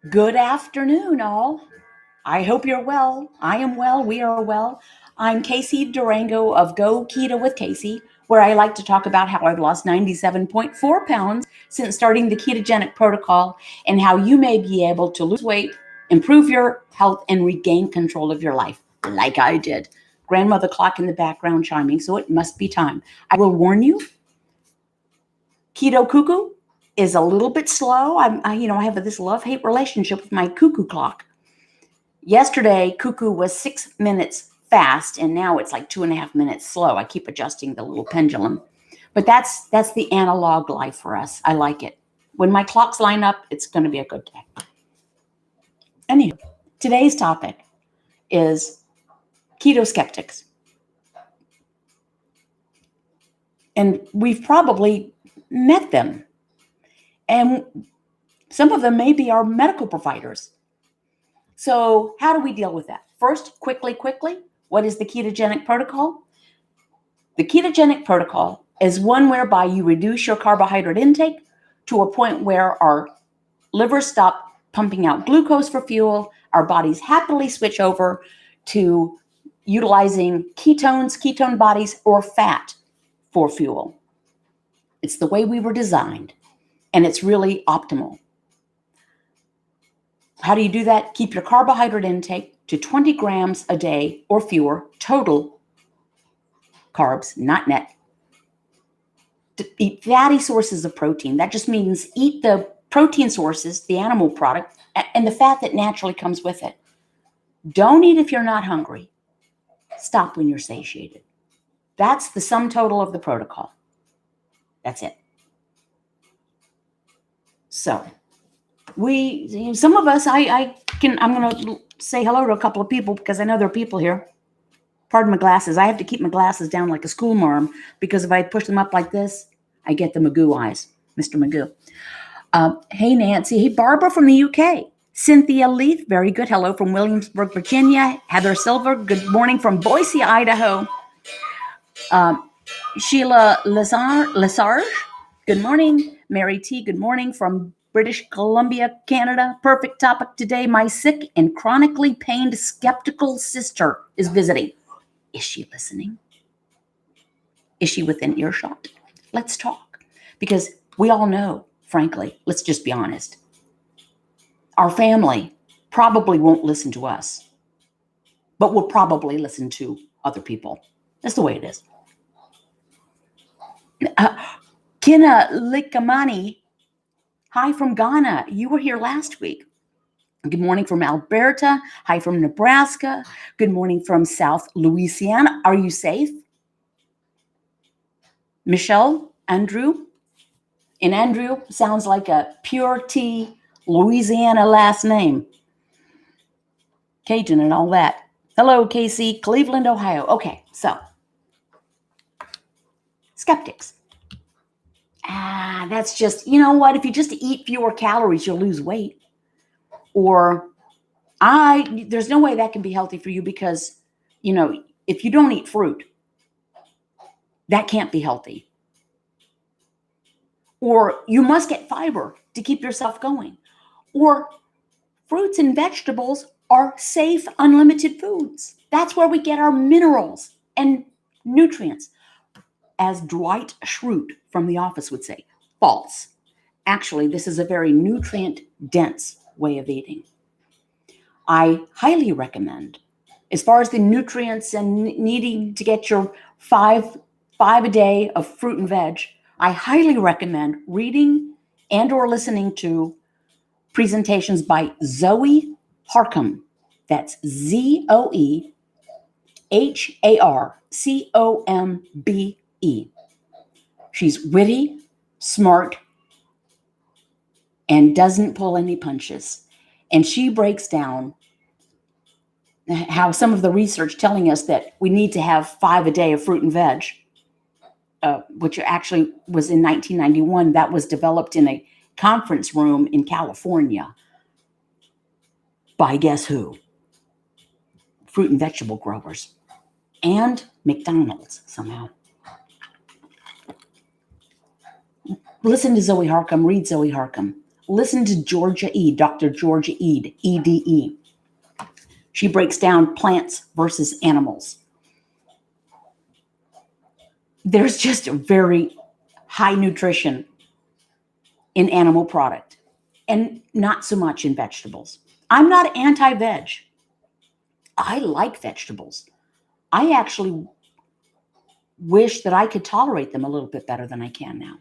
Good afternoon, all. I hope you're well. I am well. We are well. I'm Casey Durango of Go Keto with Casey, where I like to talk about how I've lost 97.4 pounds since starting the ketogenic protocol and how you may be able to lose weight, improve your health, and regain control of your life, like I did. Grandmother clock in the background chiming, so it must be time. I will warn you, Keto Cuckoo is a little bit slow. I have this love-hate relationship with my cuckoo clock. Yesterday, cuckoo was 6 minutes fast, and now it's like 2.5 minutes slow. I keep adjusting the little pendulum. But that's the analog life for us. I like it. When my clocks line up, it's going to be a good day. Anyway, today's topic is keto skeptics. And we've probably met them. And some of them may be our medical providers. So how do we deal with that? First, quickly, what is the ketogenic protocol? The ketogenic protocol is one whereby you reduce your carbohydrate intake to a point where our livers stop pumping out glucose for fuel, our bodies happily switch over to utilizing ketones, ketone bodies, or fat for fuel. It's the way we were designed, and it's really optimal. How do you do that? Keep your carbohydrate intake to 20 grams a day or fewer, total carbs, not net. To eat fatty sources of protein. That just means eat the protein sources, the animal product, and the fat that naturally comes with it. Don't eat if you're not hungry. Stop when you're satiated. That's the sum total of the protocol. That's it. So, some of us, I'm going to say hello to a couple of people because I know there are people here. Pardon my glasses. I have to keep my glasses down like a school marm because if I push them up like this, I get the Magoo eyes, Mr. Magoo. Hey, Nancy. Hey, Barbara from the UK. Cynthia Leith, very good. Hello from Williamsburg, Virginia. Heather Silver, good morning from Boise, Idaho. Sheila Lesarge, good morning. Mary T, good morning from British Columbia, Canada. Perfect topic today. My sick and chronically pained skeptical sister is visiting. Is she listening? Is she within earshot? Let's talk. Because we all know, frankly, let's just be honest. Our family probably won't listen to us, but will probably listen to other people. That's the way it is. Kina Likamani, hi from Ghana. You were here last week. Good morning from Alberta. Hi from Nebraska. Good morning from South Louisiana. Are you safe? Michelle, Andrew. And Andrew sounds like a pure T Louisiana last name. Cajun and all that. Hello, Casey, Cleveland, Ohio. Okay, so skeptics. That's just, you know what? If you just eat fewer calories, you'll lose weight. Or there's no way that can be healthy for you because, if you don't eat fruit, that can't be healthy. Or you must get fiber to keep yourself going. Or fruits and vegetables are safe, unlimited foods. That's where we get our minerals and nutrients. As Dwight Schrute from The Office would say, false. Actually, this is a very nutrient-dense way of eating. I highly recommend, as far as the nutrients and needing to get your five a day of fruit and veg, I highly recommend reading and or listening to presentations by Zoe Harcombe. That's ZoeHarcombe. She's witty, smart, and doesn't pull any punches. And she breaks down how some of the research telling us that we need to have 5 a day of fruit and veg, which actually was in 1991. That was developed in a conference room in California by guess who? Fruit and vegetable growers and McDonald's somehow. Listen to Zoe Harcombe, read Zoe Harcombe. Listen to Georgia Ede, Dr. Georgia Ede, EDE. She breaks down plants versus animals. There's just a very high nutrition in animal product and not so much in vegetables. I'm not anti-veg. I like vegetables. I actually wish that I could tolerate them a little bit better than I can now.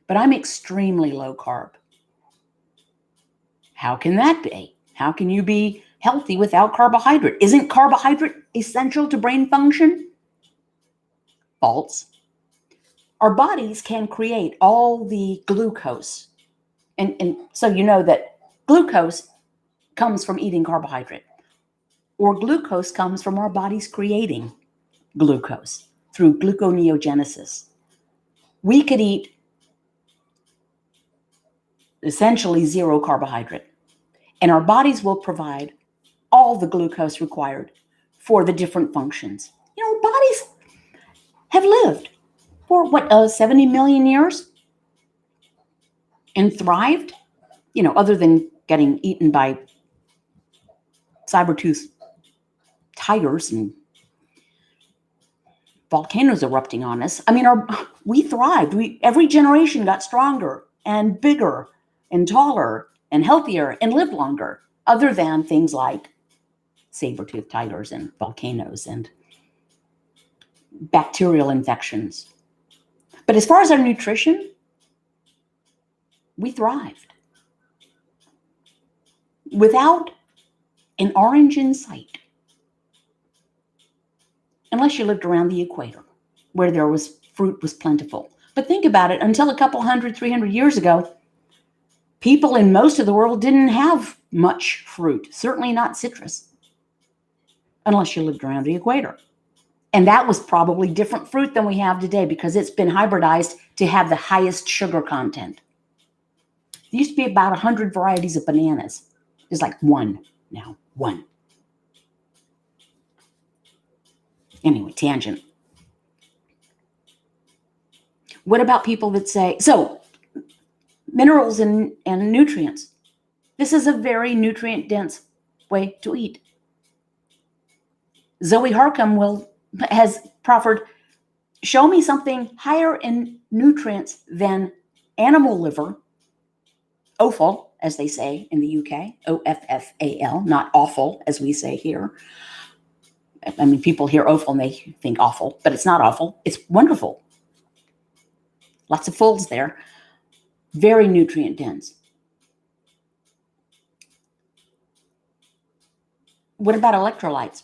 But I'm extremely low carb. How can that be? How can you be healthy without carbohydrate? Isn't carbohydrate essential to brain function? False. Our bodies can create all the glucose. And so you know that glucose comes from eating carbohydrate, or glucose comes from our bodies creating glucose through gluconeogenesis. We could eat essentially zero carbohydrate, and our bodies will provide all the glucose required for the different functions. You know, our bodies have lived for 70 million years and thrived, other than getting eaten by saber-toothed tigers and volcanoes erupting on us. I mean, we thrived. Every generation got stronger and bigger and taller and healthier and lived longer, other than things like saber-toothed tigers and volcanoes and bacterial infections. But as far as our nutrition, we thrived. Without an orange in sight, unless you lived around the equator, where fruit was plentiful. But think about it, until a couple 300 years ago, people in most of the world didn't have much fruit, certainly not citrus, unless you lived around the equator. And that was probably different fruit than we have today, because it's been hybridized to have the highest sugar content. There used to be about 100 varieties of bananas. There's like one now, one. Anyway, tangent. What about people that say, so minerals and nutrients, this is a very nutrient dense way to eat. Zoe Harcum has proffered, show me something higher in nutrients than animal liver, offal, as they say in the UK, OFFAL, not awful, as we say here. I mean, people hear offal and they think awful, but it's not awful. It's wonderful. Lots of folds there. Very nutrient dense. What about electrolytes?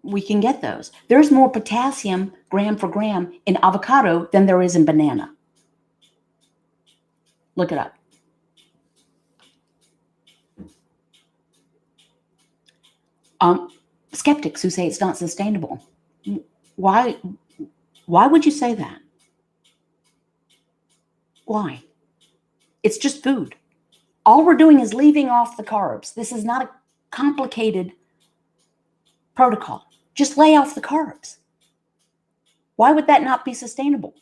We can get those. There's more potassium gram for gram in avocado than there is in banana. Look it up. Skeptics who say it's not sustainable. Why would you say that? Why? It's just food. All we're doing is leaving off the carbs. This is not a complicated protocol. Just lay off the carbs. Why would that not be sustainable?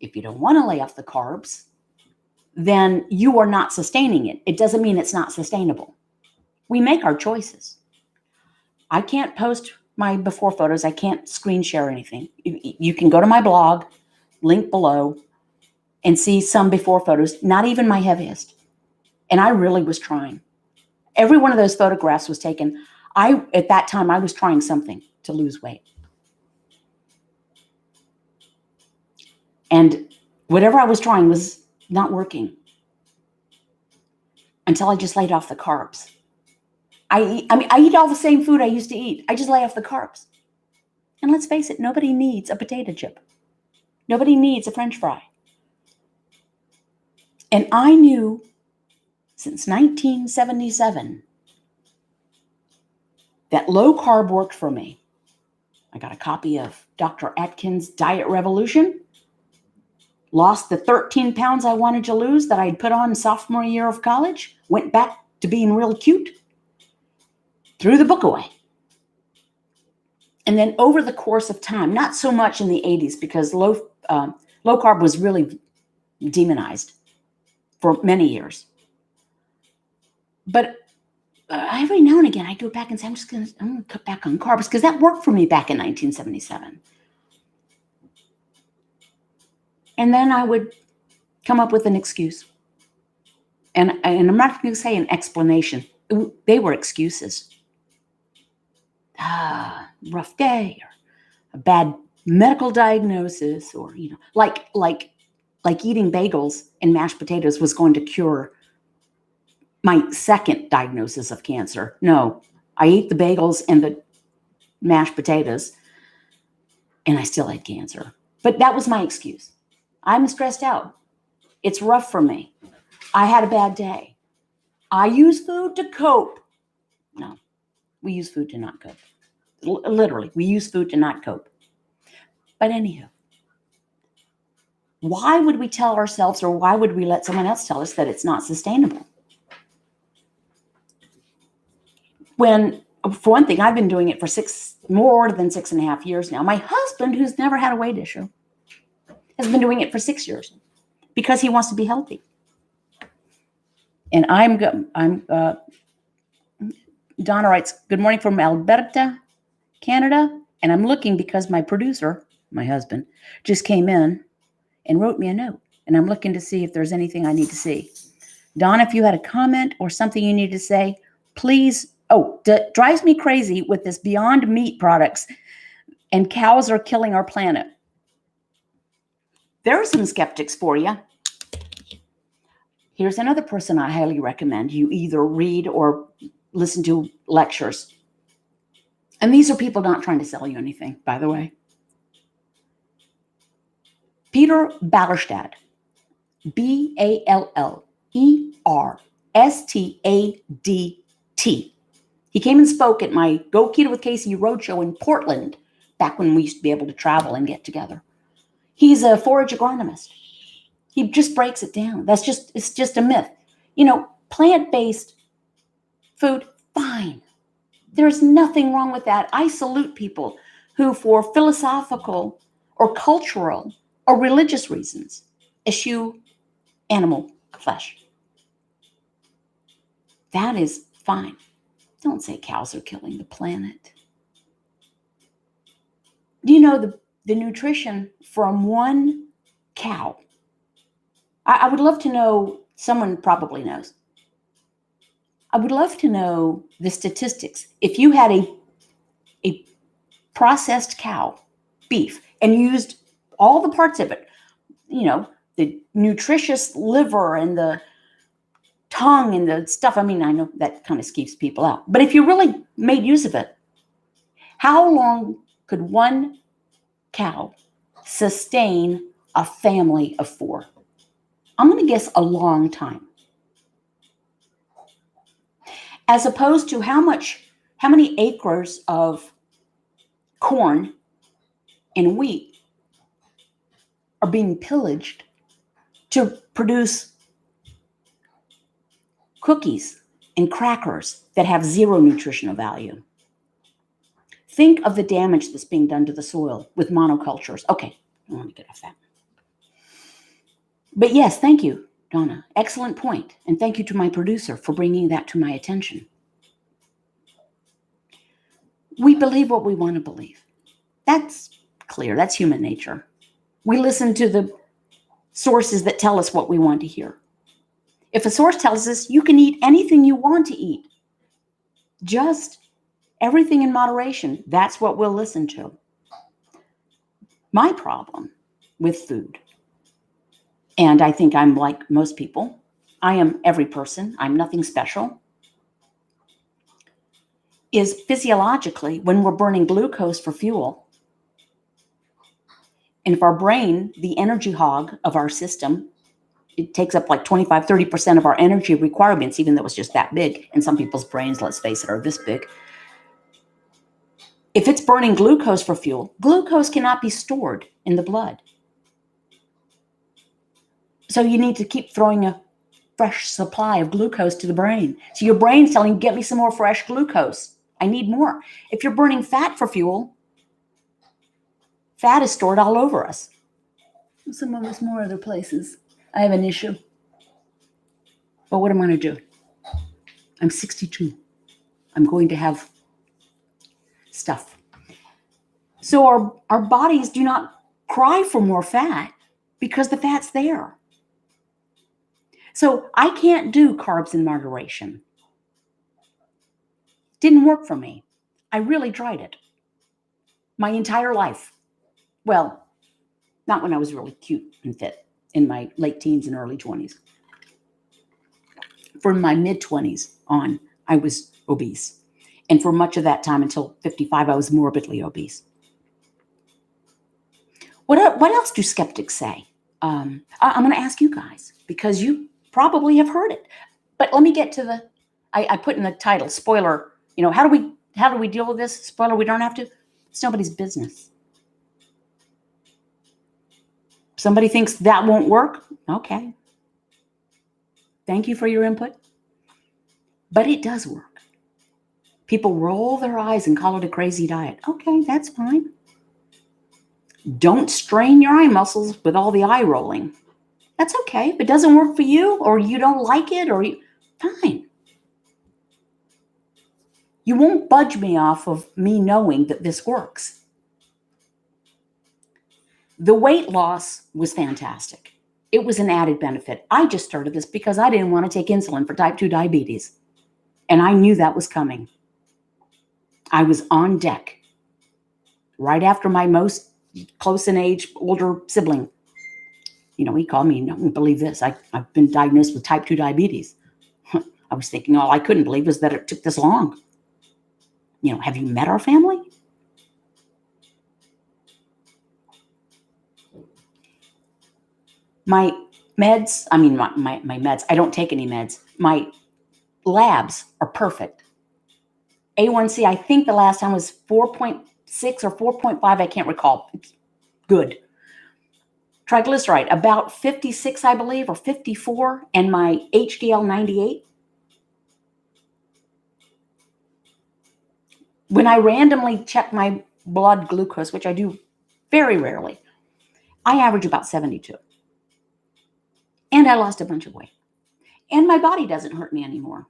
If you don't want to lay off the carbs, then you are not sustaining it. It doesn't mean it's not sustainable. We make our choices. I can't post my before photos. I can't screen share anything. You can go to my blog, link below, and see some before photos, not even my heaviest. And I really was trying. Every one of those photographs was taken. At that time, I was trying something to lose weight. And whatever I was trying was not working until I just laid off the carbs. I eat all the same food I used to eat. I just lay off the carbs. And let's face it, nobody needs a potato chip. Nobody needs a French fry. And I knew since 1977 that low carb worked for me. I got a copy of Dr. Atkins' Diet Revolution, lost the 13 pounds I wanted to lose that I'd put on sophomore year of college, went back to being real cute, threw the book away. And then over the course of time, not so much in the 80s because low carb was really demonized. for many years. But every now and again, I go back and say, I'm going to cut back on carbs because that worked for me back in 1977. And then I would come up with an excuse. And I'm not going to say an explanation. They were excuses. Rough day, or a bad medical diagnosis, or like eating bagels and mashed potatoes was going to cure my second diagnosis of cancer. No, I ate the bagels and the mashed potatoes, and I still had cancer. But that was my excuse. I'm stressed out. It's rough for me. I had a bad day. I use food to cope. No, we use food to not cope. Literally, we use food to not cope. But anywho, why would we tell ourselves, or why would we let someone else tell us that it's not sustainable? When, for one thing, I've been doing it for more than 6.5 years now. My husband, who's never had a weight issue, has been doing it for 6 years because he wants to be healthy. And Donna writes, good morning from Alberta, Canada. And I'm looking because my producer, my husband, just came in and wrote me a note. And I'm looking to see if there's anything I need to see. Donna, if you had a comment or something you need to say, please. Drives me crazy with this Beyond Meat products, and cows are killing our planet. There are some skeptics for you. Here's another person I highly recommend you either read or listen to lectures. And these are people not trying to sell you anything, by the way. Peter Ballerstad, Ballerstadt. He came and spoke at my Go Keto with Casey roadshow in Portland, back when we used to be able to travel and get together. He's a forage agronomist. He just breaks it down. It's just a myth. Plant-based food, fine. There's nothing wrong with that. I salute people who, for philosophical or cultural or religious reasons, eschew animal flesh. That is fine. Don't say cows are killing the planet. Do you know the nutrition from one cow? I would love to know, someone probably knows. I would love to know the statistics. If you had a processed cow, beef, and used all the parts of it, the nutritious liver and the tongue and the stuff. I mean, I know that kind of skeeves people out. But if you really made use of it, how long could one cow sustain a family of 4? I'm going to guess a long time. As opposed to how many acres of corn and wheat are being pillaged to produce cookies and crackers that have zero nutritional value. Think of the damage that's being done to the soil with monocultures. Okay, I want to get off that. But yes, thank you, Donna. Excellent point. And thank you to my producer for bringing that to my attention. We believe what we want to believe. That's clear. That's human nature. We listen to the sources that tell us what we want to hear. If a source tells us you can eat anything you want to eat, just everything in moderation, that's what we'll listen to. My problem with food, and I think I'm like most people, I am every person, I'm nothing special, is physiologically when we're burning glucose for fuel, and if our brain, the energy hog of our system, it takes up like 25-30% of our energy requirements, even though it's just that big. And some people's brains, let's face it, are this big. If it's burning glucose for fuel, glucose cannot be stored in the blood. So you need to keep throwing a fresh supply of glucose to the brain. So your brain's telling you, get me some more fresh glucose. I need more. If you're burning fat for fuel, fat is stored all over us. Some of us more other places. I have an issue. But what am I going to do? I'm 62. I'm going to have stuff. So our bodies do not cry for more fat because the fat's there. So I can't do carbs in moderation. Didn't work for me. I really tried it my entire life. Well, not when I was really cute and fit in my late teens and early 20s. From my mid-20s on, I was obese. And for much of that time until 55, I was morbidly obese. What else do skeptics say? I'm going to ask you guys because you probably have heard it. But let me get to I put in the title, spoiler, how do we deal with this? Spoiler, we don't have to. It's nobody's business. Somebody thinks that won't work. Okay. Thank you for your input. But it does work. People roll their eyes and call it a crazy diet. Okay, that's fine. Don't strain your eye muscles with all the eye rolling. That's okay. If it doesn't work for you or you don't like it fine. You won't budge me off of me knowing that this works. The weight loss was fantastic. It was an added benefit. I just started this because I didn't want to take insulin for type 2 diabetes. And I knew that was coming. I was on deck right after my most close in age, older sibling. He called me, "No, don't believe this. I've been diagnosed with type 2 diabetes." I was thinking all I couldn't believe was that it took this long. Have you met our family? My meds, my meds, I don't take any meds. My labs are perfect. A1C, I think the last time was 4.6 or 4.5. I can't recall. It's good. Triglyceride, about 56, I believe, or 54. And my HDL, 98. When I randomly check my blood glucose, which I do very rarely, I average about 72. And I lost a bunch of weight. And my body doesn't hurt me anymore.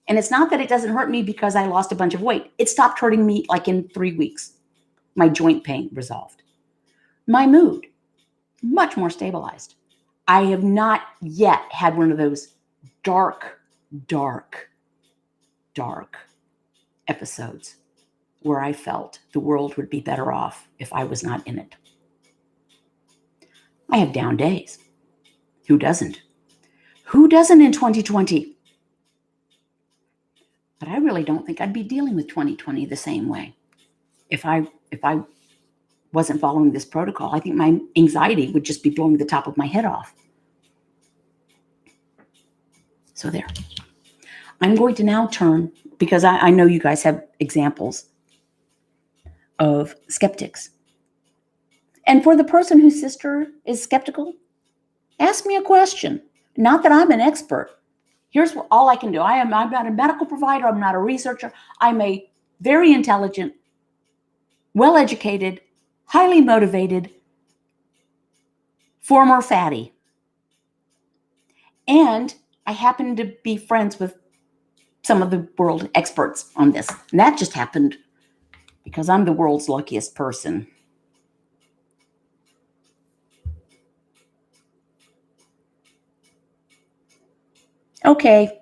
And it's not that it doesn't hurt me because I lost a bunch of weight. It stopped hurting me like in 3 weeks. My joint pain resolved. My mood, much more stabilized. I have not yet had one of those dark episodes where I felt the world would be better off if I was not in it. I have down days. Who doesn't? Who doesn't in 2020? But I really don't think I'd be dealing with 2020 the same way. If I wasn't following this protocol, I think my anxiety would just be blowing the top of my head off. So there. I'm going to now turn, because I know you guys have examples of skeptics. And for the person whose sister is skeptical, ask me a question. Not that I'm an expert. Here's all I can do. I'm not a medical provider. I'm not a researcher. I'm a very intelligent, well-educated, highly motivated, former fatty. And I happen to be friends with some of the world experts on this. And that just happened because I'm the world's luckiest person. Okay.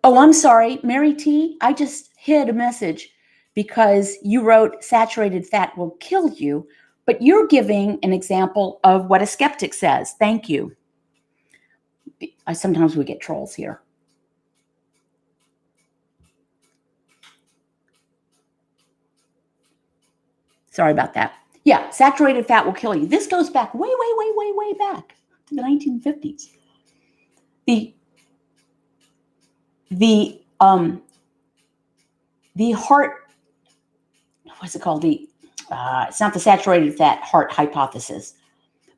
Oh, I'm sorry, Mary T. I just hid a message because you wrote saturated fat will kill you, but you're giving an example of what a skeptic says. Thank you. Sometimes we get trolls here. Sorry about that. Yeah, saturated fat will kill you. This goes back way back to the 1950s. The heart, what's it called? It's not the saturated fat heart hypothesis,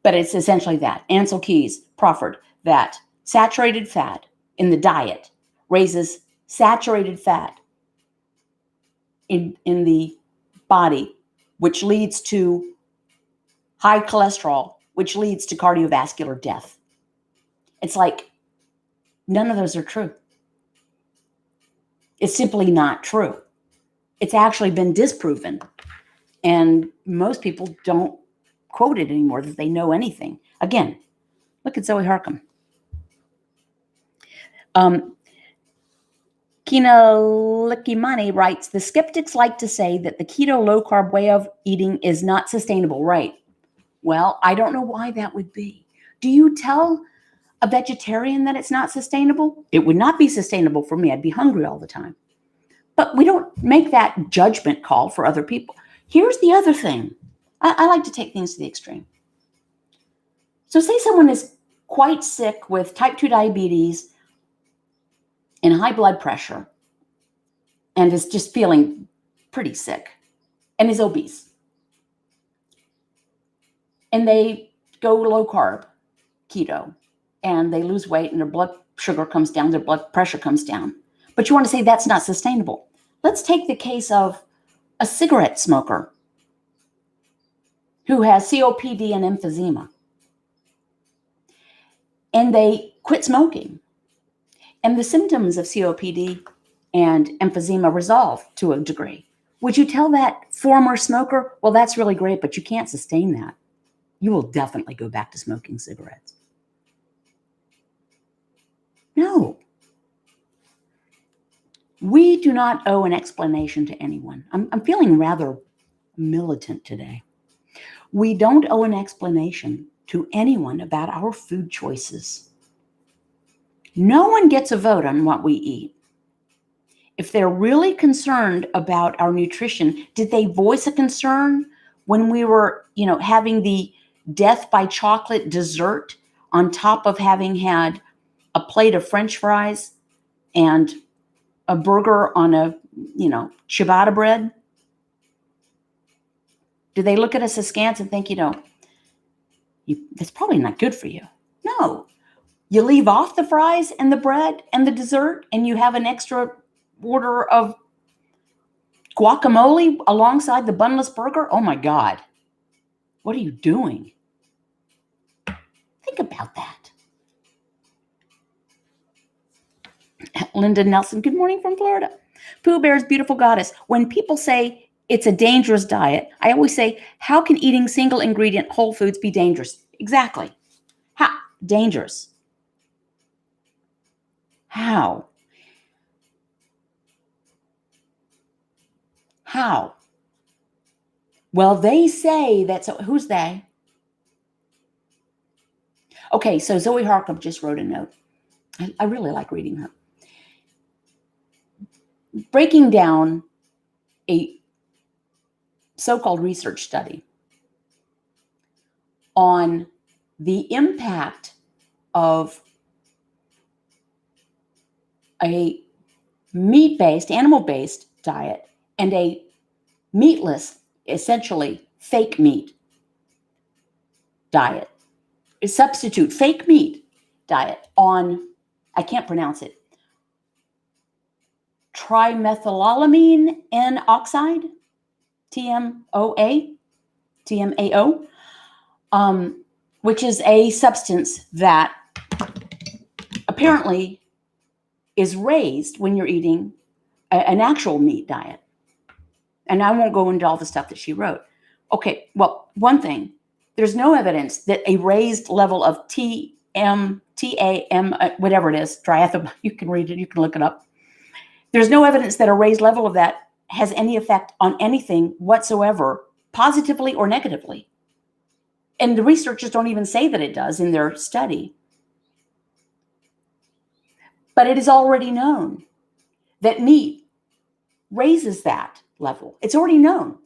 but it's essentially that. Ansel Keys proffered that saturated fat in the diet raises saturated fat in the body, which leads to high cholesterol which leads to cardiovascular death. It's like none of those are true. It's simply not true. It's actually been disproven. And most people don't quote it anymore, that they know anything. Again, look at Zoe Harcum. Kina Likimani writes, the skeptics like to say that the keto low-carb way of eating is not sustainable, right? Well, I don't know why that would be. Do you tell a vegetarian that it's not sustainable? It would not be sustainable for me. I'd be hungry all the time. But we don't make that judgment call for other people. Here's the other thing. I like to take things to the extreme. So say someone is quite sick with type 2 diabetes and high blood pressure and is just feeling pretty sick and is obese. And they go low carb, keto, and they lose weight and their blood sugar comes down, their blood pressure comes down. But you want to say that's not sustainable. Let's take the case of a cigarette smoker who has COPD and emphysema. And they quit smoking. And the symptoms of COPD and emphysema resolve to a degree. Would you tell that former smoker, well, that's really great, but you can't sustain that? You will definitely go back to smoking cigarettes. No. We do not owe an explanation to anyone. I'm feeling rather militant today. We don't owe an explanation to anyone about our food choices. No one gets a vote on what we eat. If they're really concerned about our nutrition, did they voice a concern when we were, having the death by chocolate dessert on top of having had a plate of French fries and a burger on a, ciabatta bread? Do they look at us askance and think, that's probably not good for you? No. You leave off the fries and the bread and the dessert and you have an extra order of guacamole alongside the bunless burger? Oh my God. What are you doing? Think about that. Linda Nelson, good morning from Florida. Pooh Bear's beautiful goddess. When people say it's a dangerous diet, I always say, how can eating single ingredient whole foods be dangerous? Exactly. How? Dangerous. How? How? Well, they say that, so who's they? Okay, so Zoe Harcum just wrote a note. I really like reading her. Breaking down a so-called research study on the impact of a meat-based, animal-based diet and a meatless, essentially fake meat diet, a substitute fake meat diet on, I can't pronounce it, trimethylamine N oxide, TMAO, which is a substance that apparently is raised when you're eating an actual meat diet. And I won't go into all the stuff that she wrote. Okay, well, one thing, there's no evidence that a raised level of TAM, whatever it is, triethyl, you can read it, you can look it up. There's no evidence that a raised level of that has any effect on anything whatsoever, positively or negatively. And the researchers don't even say that it does in their study. But it is already known that meat raises that level. It's already known.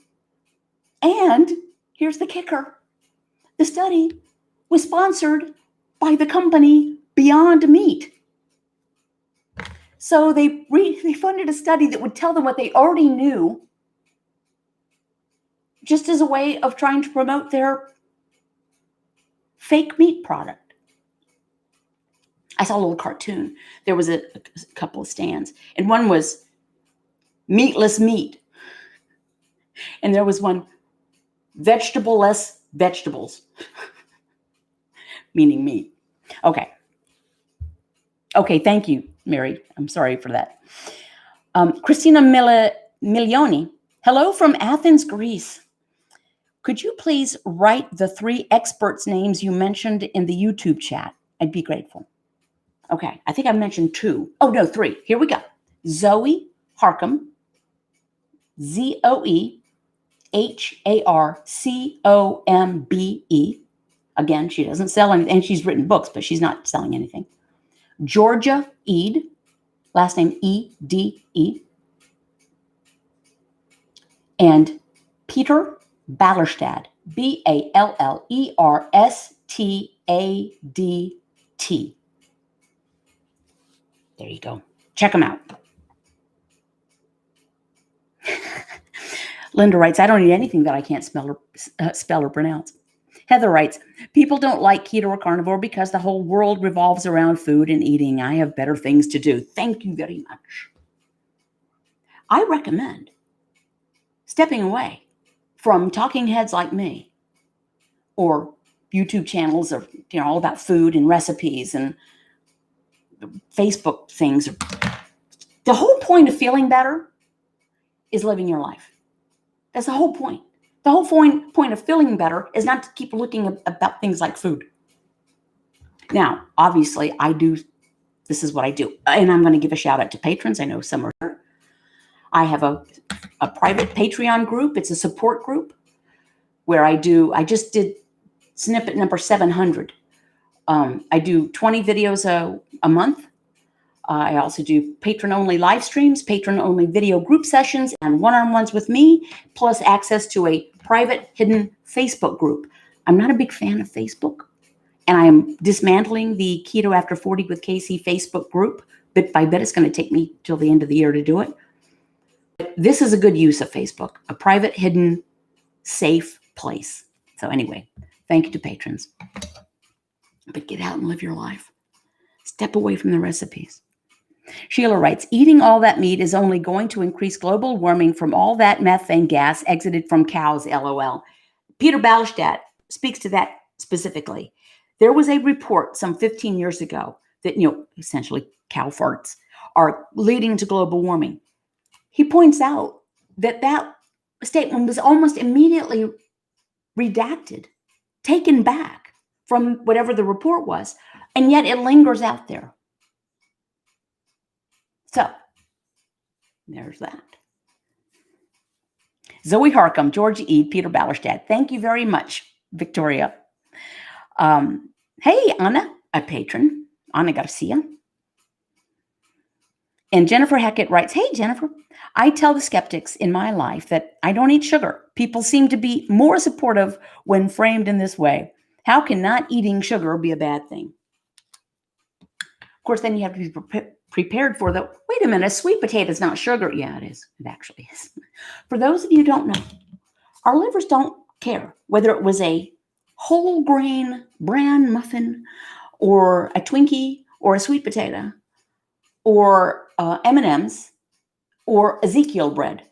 And here's the kicker. The study was sponsored by the company Beyond Meat. So they funded a study that would tell them what they already knew, just as a way of trying to promote their fake meat product. I saw a little cartoon. There was a couple of stands, and one was meatless meat. And there was one vegetable-less vegetables. meaning me. Okay. Okay, thank you, Mary. I'm sorry for that. Christina Milioni, hello from Athens, Greece. Could you please write the 3 experts' names you mentioned in the YouTube chat? I'd be grateful. Okay, I think I mentioned 2. Oh, no, 3. Here we go. Zoe Harcombe, ZoeHarcombe. Again, she doesn't sell anything, and she's written books, but she's not selling anything. Georgia Ede, last name Ede. And Peter Ballerstad, Ballerstadt. There you go. Check them out. Linda writes, I don't eat anything that I can't spell or pronounce. Heather writes, people don't like keto or carnivore because the whole world revolves around food and eating. I have better things to do. Thank you very much. I recommend stepping away from talking heads like me or YouTube channels or all about food and recipes and Facebook things. The whole point of feeling better is living your life. That's the whole point. The whole point of feeling better is not to keep looking about things like food. Now, obviously, this is what I do. And I'm going to give a shout out to patrons. I know some are here. I have a private Patreon group. It's a support group where I just did snippet number 700. I do 20 videos a month. I also do patron-only live streams, patron-only video group sessions, and one-on-ones with me, plus access to a private hidden Facebook group. I'm not a big fan of Facebook, and I am dismantling the Keto After 40 with Casey Facebook group. Bit by bit, it's going to take me till the end of the year to do it. But this is a good use of Facebook, a private, hidden, safe place. So anyway, thank you to patrons. But get out and live your life. Step away from the recipes. Sheila writes, eating all that meat is only going to increase global warming from all that methane gas exited from cows, LOL. Peter Ballerstadt speaks to that specifically. There was a report some 15 years ago that, essentially cow farts are leading to global warming. He points out that statement was almost immediately redacted, taken back from whatever the report was, and yet it lingers out there. So, there's that. Zoe Harcombe, Georgia Ede, Peter Ballerstadt. Thank you very much, Victoria. Hey, Anna, a patron, Anna Garcia. And Jennifer Hackett writes, hey, Jennifer, I tell the skeptics in my life that I don't eat sugar. People seem to be more supportive when framed in this way. How can not eating sugar be a bad thing? Of course, then you have to be prepared for the, wait a minute, a sweet potato is not sugar. Yeah, it is. It actually is. For those of you who don't know, our livers don't care whether it was a whole grain bran muffin or a Twinkie or a sweet potato or M&Ms or Ezekiel bread.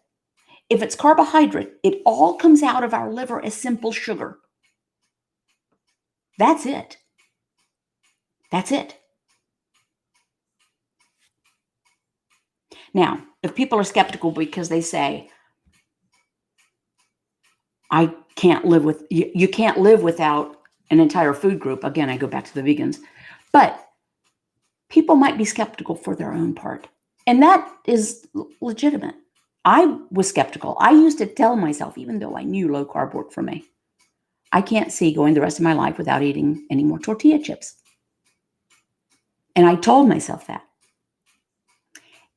If it's carbohydrate, it all comes out of our liver as simple sugar. That's it. That's it. Now, if people are skeptical because they say, I can't live with, you can't live without an entire food group. Again, I go back to the vegans. But people might be skeptical for their own part. And that is legitimate. I was skeptical. I used to tell myself, even though I knew low carb worked for me, I can't see going the rest of my life without eating any more tortilla chips. And I told myself that.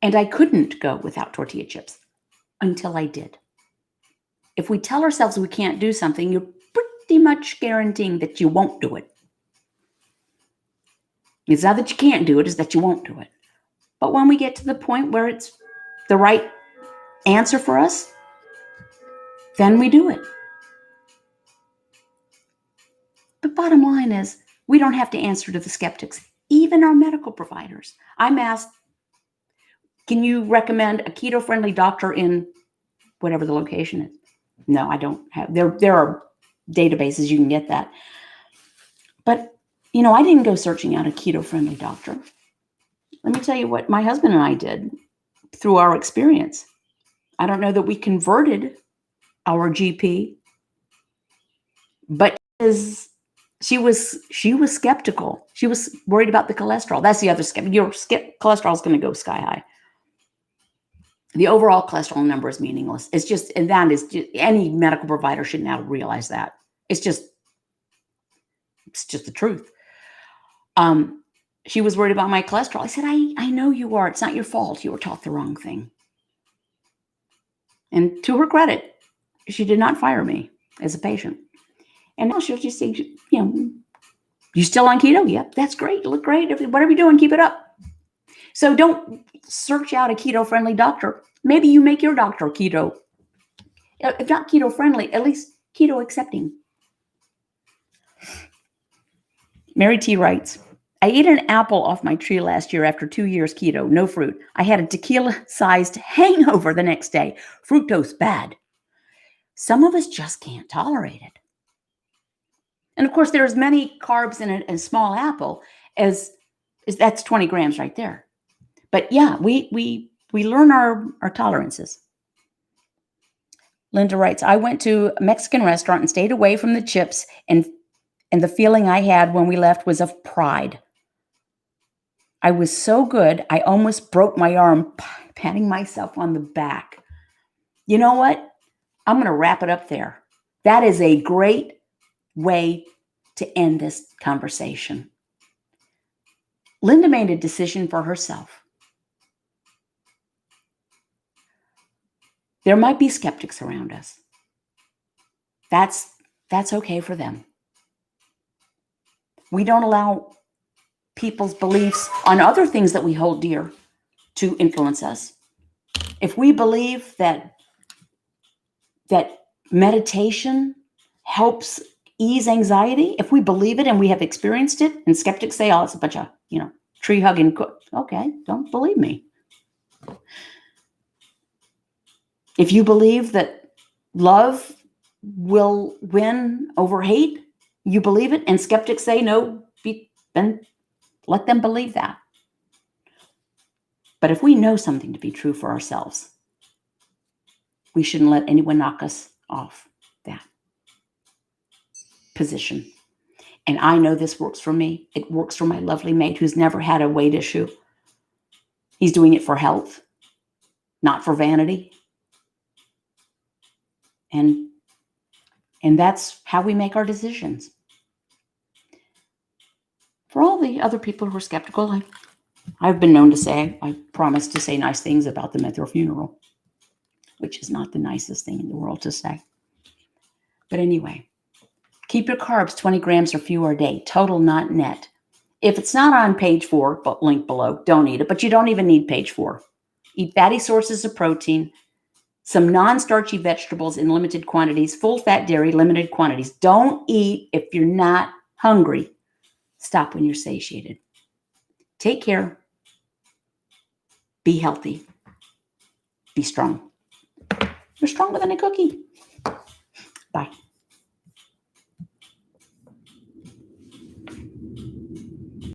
And I couldn't go without tortilla chips until I did. If we tell ourselves we can't do something, you're pretty much guaranteeing that you won't do it. It's not that you can't do it, it's that you won't do it. But when we get to the point where it's the right answer for us, then we do it. The bottom line is, we don't have to answer to the skeptics, even our medical providers. I'm asked, can you recommend a keto-friendly doctor in whatever the location is? No, I don't have. There are databases you can get that. But I didn't go searching out a keto-friendly doctor. Let me tell you what my husband and I did through our experience. I don't know that we converted our GP, but she was skeptical. She was worried about the cholesterol. That's the other skeptic. Your cholesterol is going to go sky high. The overall cholesterol number is meaningless. It's just, and that is just, any medical provider should now realize that. It's just the truth. She was worried about my cholesterol. I said, I know you are. It's not your fault. You were taught the wrong thing. And to her credit, she did not fire me as a patient. And now she'll just say, you still on keto? Yep, that's great. You look great. Whatever you're doing, keep it up. So don't search out a keto-friendly doctor. Maybe you make your doctor keto. If not keto-friendly, at least keto-accepting. Mary T. writes, I ate an apple off my tree last year after 2 years keto, no fruit. I had a tequila-sized hangover the next day. Fructose bad. Some of us just can't tolerate it. And of course, there are as many carbs in a small apple as that's 20 grams right there. But yeah, we learn our tolerances. Linda writes, I went to a Mexican restaurant and stayed away from the chips, and the feeling I had when we left was of pride. I was so good, I almost broke my arm patting myself on the back. You know what? I'm going to wrap it up there. That is a great way to end this conversation. Linda made a decision for herself. There might be skeptics around us. That's okay for them. We don't allow people's beliefs on other things that we hold dear to influence us. If we believe that meditation helps ease anxiety, if we believe it and we have experienced it, and skeptics say, oh, it's a bunch of, tree hugging. Okay, don't believe me. If you believe that love will win over hate, you believe it, and skeptics say no, then let them believe that. But if we know something to be true for ourselves, we shouldn't let anyone knock us off that position. And I know this works for me. It works for my lovely mate who's never had a weight issue. He's doing it for health, not for vanity. And that's how we make our decisions. For all the other people who are skeptical, I've been known to say, I promise to say nice things about them at their funeral, which is not the nicest thing in the world to say. But anyway, keep your carbs 20 grams or fewer a day, total, not net. If it's not on page 4, but link below, don't eat it, but you don't even need page 4. Eat fatty sources of protein, some non-starchy vegetables in limited quantities, full-fat dairy, limited quantities. Don't eat if you're not hungry. Stop when you're satiated. Take care. Be healthy. Be strong. You're stronger than a cookie. Bye.